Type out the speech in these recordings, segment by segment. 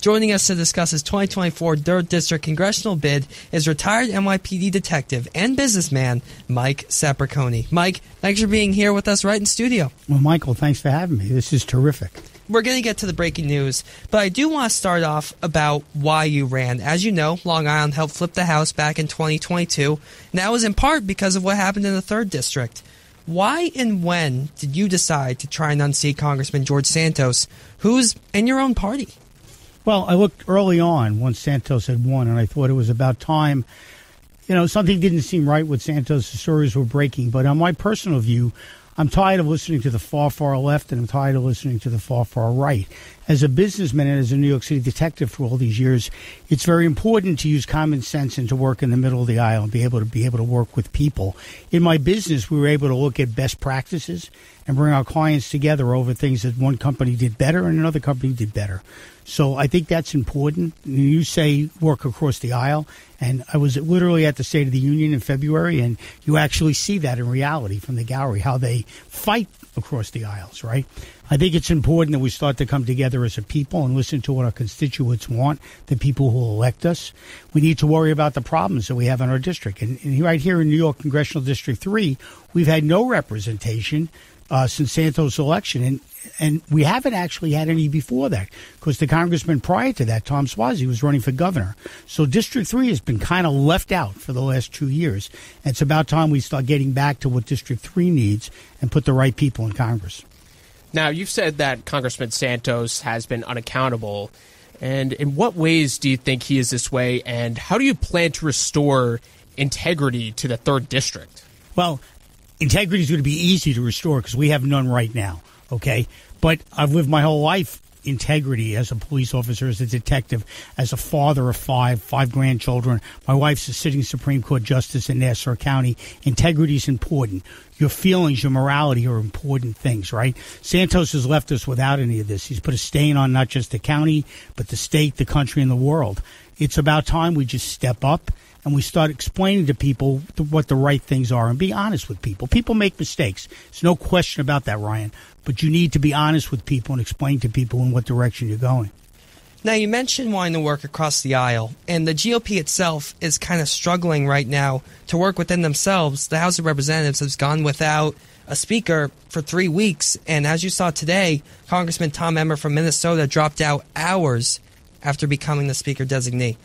Joining us to discuss his 2024 3rd District congressional bid is retired NYPD detective and businessman Mike Sapraicone. Mike, thanks for being here with us right in studio. Well, Michael, thanks for having me. This is terrific. We're going to get to the breaking news, but I do want to start off about why you ran. As you know, Long Island helped flip the House back in 2022, and that was in part because of what happened in the 3rd District. Why and when did you decide to try and unseat Congressman George Santos, who's in your own party? Well, I looked early on once Santos had won, and I thought it was about time. You know, something didn't seem right with Santos. The stories were breaking. But on my personal view, I'm tired of listening to the far, far left, and I'm tired of listening to the far, far right. As a businessman and as a New York City detective for all these years, it's very important to use common sense and to work in the middle of the aisle and be able to work with people. In my business, we were able to look at best practices and bring our clients together over things that one company did better and another company did better. So I think that's important. You say work across the aisle, and I was literally at the State of the Union in February, and you actually see that in reality from the gallery, how they fight across the aisles, right? I think it's important that we start to come together as a people and listen to what our constituents want, the people who elect us. We need to worry about the problems that we have in our district. And right here in New York Congressional District 3, we've had no representation since Santos' election, and we haven't actually had any before that because the congressman prior to that, Tom Suozzi, was running for governor. So District 3 has been kind of left out for the last 2 years. And it's about time we start getting back to what District 3 needs and put the right people in Congress. Now, you've said that Congressman Santos has been unaccountable. And in what ways do you think he is this way, and how do you plan to restore integrity to the 3rd District? Well, integrity is going to be easy to restore because we have none right now, okay? But I've lived my whole life integrity as a police officer, as a detective, as a father of five grandchildren. My wife's a sitting Supreme Court justice in Nassau County. Integrity is important. Your feelings, your morality are important things, right? Santos has left us without any of this. He's put a stain on not just the county, but the state, the country, and the world. It's about time we just step up and we start explaining to people what the right things are and be honest with people. People make mistakes. There's no question about that, Ryan. But you need to be honest with people and explain to people in what direction you're going. Now, you mentioned wanting to work across the aisle, and the GOP itself is kind of struggling right now to work within themselves. The House of Representatives has gone without a speaker for 3 weeks, and as you saw today, Congressman Tom Emmer from Minnesota dropped out hours after becoming the speaker designee.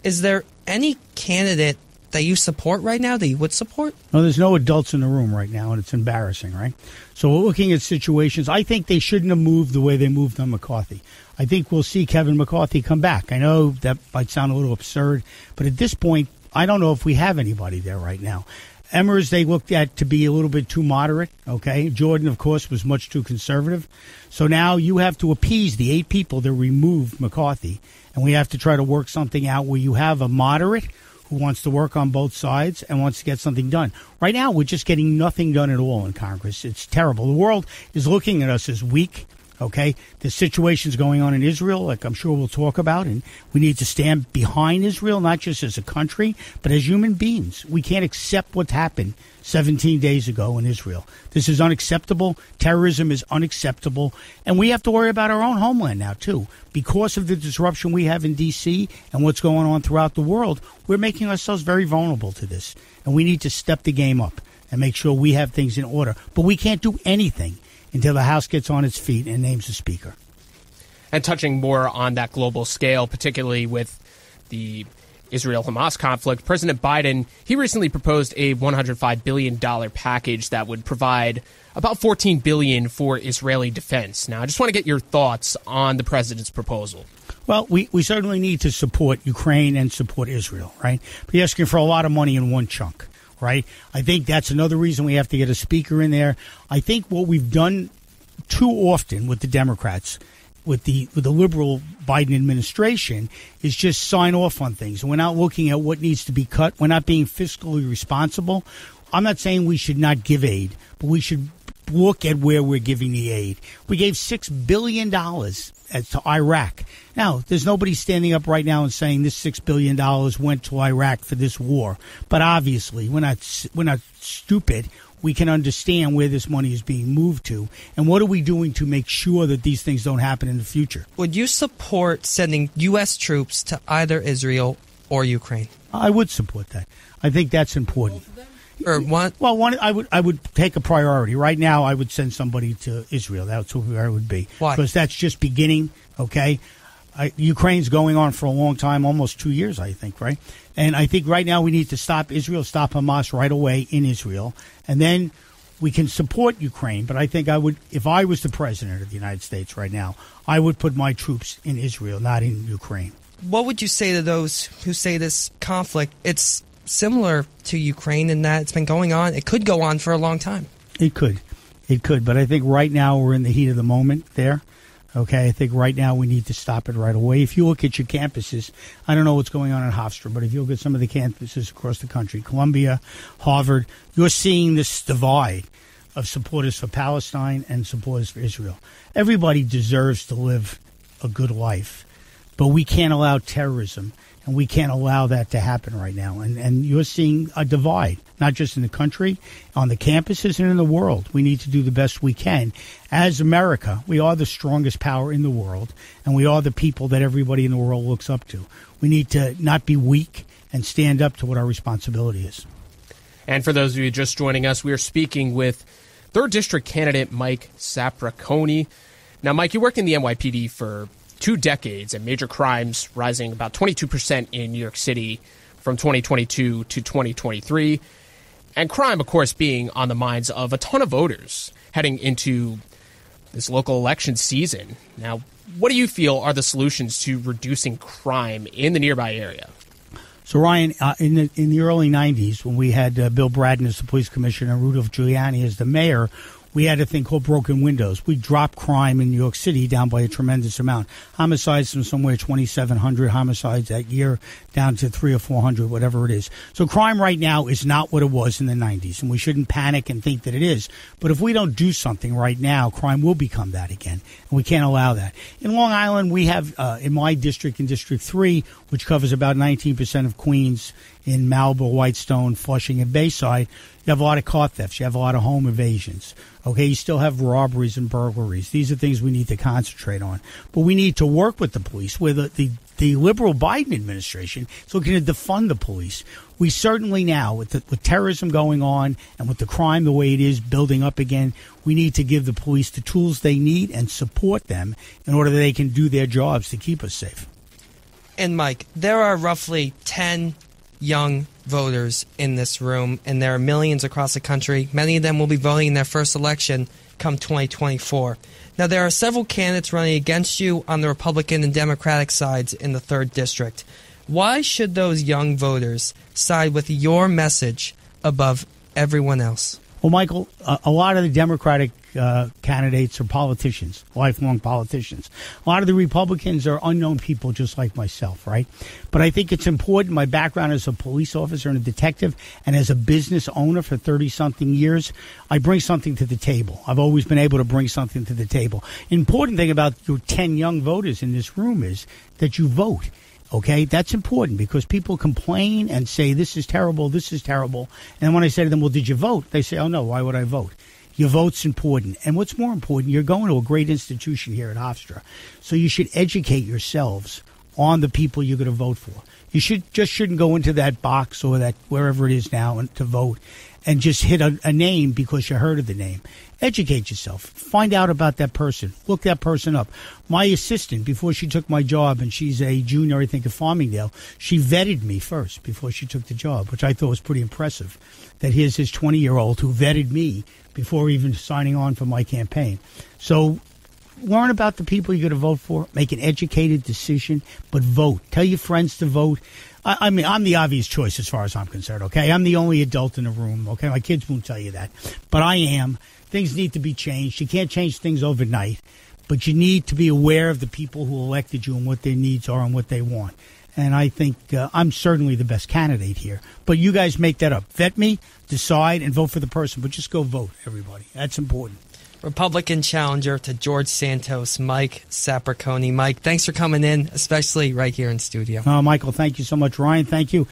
Is there any candidate that you support right now that you would support? No, there's no adults in the room right now, and it's embarrassing, right? So we're looking at situations. I think they shouldn't have moved the way they moved on McCarthy. I think we'll see Kevin McCarthy come back. I know that might sound a little absurd, but at this point, I don't know if we have anybody there right now. Emmers, they looked at to be a little bit too moderate, okay? Jordan, of course, was much too conservative. So now you have to appease the 8 people that removed McCarthy, and we have to try to work something out where you have a moderate who wants to work on both sides and wants to get something done. Right now, we're just getting nothing done at all in Congress. It's terrible. The world is looking at us as weak, okay? There's situations going on in Israel, like I'm sure we'll talk about, and we need to stand behind Israel, not just as a country, but as human beings. We can't accept what happened 17 days ago in Israel. This is unacceptable. Terrorism is unacceptable. And we have to worry about our own homeland now, too. Because of the disruption we have in D.C. and what's going on throughout the world, we're making ourselves very vulnerable to this. And we need to step the game up and make sure we have things in order. But we can't do anything until the House gets on its feet and names a speaker. And touching more on that global scale, particularly with the Israel-Hamas conflict, President Biden, he recently proposed a $105 billion package that would provide about $14 billion for Israeli defense. Now, I just want to get your thoughts on the president's proposal. Well, we certainly need to support Ukraine and support Israel, right? But you're asking for a lot of money in one chunk, right? I think that's another reason we have to get a speaker in there. I think what we've done too often with the Democrats, with the liberal Biden administration, is just sign off on things. And we're not looking at what needs to be cut. We're not being fiscally responsible. I'm not saying we should not give aid, but we should look at where we're giving the aid. We gave $6 billion to Iraq. Now, there's nobody standing up right now and saying this $6 billion went to Iraq for this war. But obviously, we're not stupid. we can understand where this money is being moved to, and what are we doing to make sure that these things don't happen in the future. Would you support sending U.S. troops to either Israel or Ukraine? I would support that. I think that's important. Or one? Well, I would take a priority. Right now, I would send somebody to Israel. That's where I would be. Why? Because that's just beginning, okay? Ukraine's going on for a long time, almost 2 years, I think, right? And I think right now we need to stop Israel, stop Hamas right away in Israel, and then we can support Ukraine. But I think I would, if I was the president of the United States right now, I would put my troops in Israel, not in Ukraine. What would you say to those who say this conflict, it's similar to Ukraine in that it's been going on, it could go on for a long time? It could. But I think right now we're in the heat of the moment there. Okay, I think right now we need to stop it right away. If you look at your campuses, I don't know what's going on in Hofstra, but if you look at some of the campuses across the country, Columbia, Harvard, you're seeing this divide of supporters for Palestine and supporters for Israel. Everybody deserves to live a good life, but we can't allow terrorism, and we can't allow that to happen right now. And you're seeing a divide, not just in the country, on the campuses and in the world. We need to do the best we can. As America, we are the strongest power in the world, and we are the people that everybody in the world looks up to. We need to not be weak and stand up to what our responsibility is. And for those of you just joining us, we are speaking with 3rd District candidate Mike Sapraicone. Now, Mike, you worked in the NYPD for 2 decades, and major crimes rising about 22% in New York City from 2022 to 2023. And crime, of course, being on the minds of a ton of voters heading into this local election season. Now, what do you feel are the solutions to reducing crime in the nearby area? So, Ryan, in the early 90s, when we had Bill Bratton as the police commissioner and Rudolph Giuliani as the mayor, we had a thing called broken windows. We dropped crime in New York City down by a tremendous amount. Homicides from somewhere 2,700 homicides that year down to 300 or 400, whatever it is. So crime right now is not what it was in the 90s, and we shouldn't panic and think that it is. But if we don't do something right now, crime will become that again, and we can't allow that. In Long Island, we have, in my district, in District 3, which covers about 19% of Queens, in Malibu, Whitestone, Flushing, and Bayside, you have a lot of car thefts. You have a lot of home evasions. Okay, you still have robberies and burglaries. These are things we need to concentrate on. But we need to work with the police, where the liberal Biden administration is looking to defund the police. We certainly now, with terrorism going on and with the crime the way it is building up again, we need to give the police the tools they need and support them in order that they can do their jobs to keep us safe. And Mike, there are roughly 10 young voters in this room, and there are millions across the country. Many of them will be voting in their first election come 2024. Now, there are several candidates running against you on the Republican and Democratic sides in the 3rd District. Why should those young voters side with your message above everyone else? Well, Michael, a lot of the Democratic candidates are politicians, lifelong politicians. A lot of the Republicans are unknown people just like myself, right? But I think it's important. My background as a police officer and a detective and as a business owner for 30-something years, I bring something to the table. I've always been able to bring something to the table. Important thing about your 10 young voters in this room is that you vote. Okay, that's important because people complain and say, this is terrible, this is terrible. And when I say to them, well, did you vote? They say, oh, no, why would I vote? Your vote's important. And what's more important, you're going to a great institution here at Hofstra. So you should educate yourselves on the people you're going to vote for. You shouldn't go into that box or that wherever it is now and to vote and just hit a name because you heard of the name. Educate yourself. Find out about that person. Look that person up. My assistant, before she took my job, and she's a junior, I think, at Farmingdale, she vetted me first before she took the job, which I thought was pretty impressive. That here's his 20-year-old who vetted me before even signing on for my campaign. So learn about the people you're going to vote for. Make an educated decision, but vote. Tell your friends to vote. I mean, I'm the obvious choice as far as I'm concerned, okay? I'm the only adult in the room, okay? My kids won't tell you that. But I am. Things need to be changed. You can't change things overnight. But you need to be aware of the people who elected you and what their needs are and what they want. And I think I'm certainly the best candidate here. But you guys make that up. Vet me, decide, and vote for the person. But just go vote, everybody. That's important. Republican challenger to George Santos, Mike Sapraicone. Mike, thanks for coming in, especially right here in studio. Michael, thank you so much. Ryan, thank you.